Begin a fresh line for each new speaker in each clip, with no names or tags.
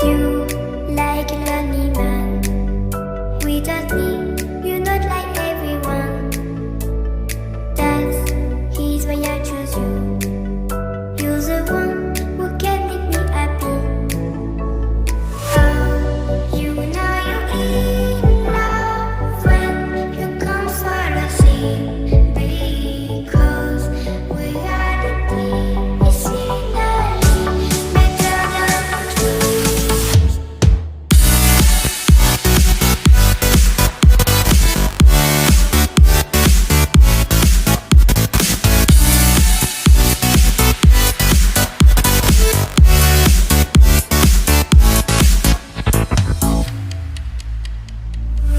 You like a lonely man. Without me, you're not like everyone. That's his why I choose you. You're the one who can make me happy. Oh, you know you're in love when you come for the sea. Because we are the deep, it's finally better than dreams.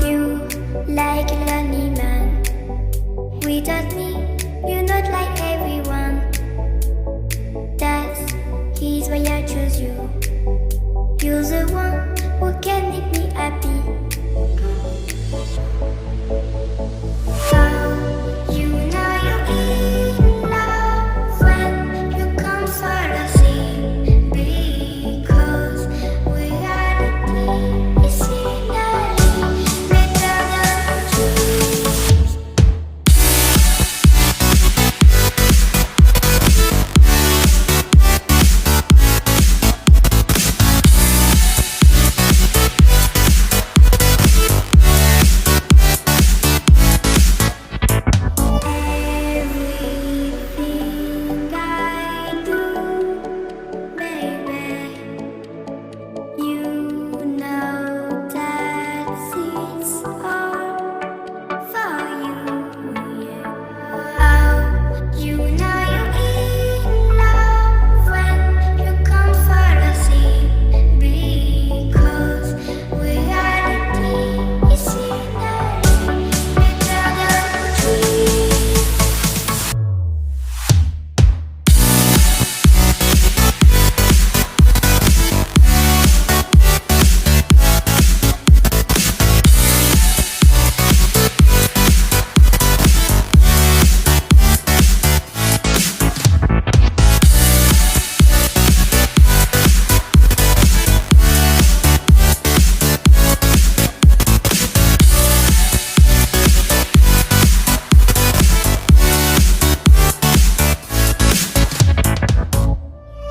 You like a lonely man. Without me, you're not like everyone. That's his why I choose you. You're the one who can make me happy. Oh, you know you're in love when you come for the sea. Because we are the deep, it's finally better than dreams. Everything I do, baby, you know that it's all for you. Yeah. Oh, you know you're in love when you come for the sea. Because we are the deep, it's finally better than dreams.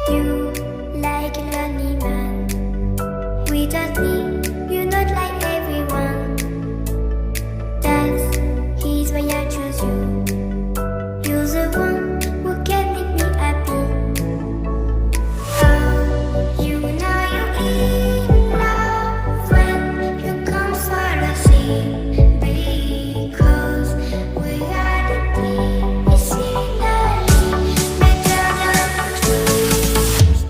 You like a lonely man. Without me, you're not like everyone. That's his why I choose you. You're the one who can make me happy. Oh, you know you're in love when you come for the sea. Because we are the deep, it's finally better than dreams.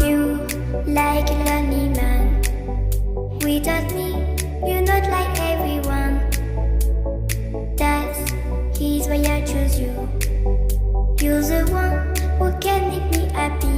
You like a lonely man. Without me, you're not like everyone. That's his why I choose you. You're the one who can make me happy.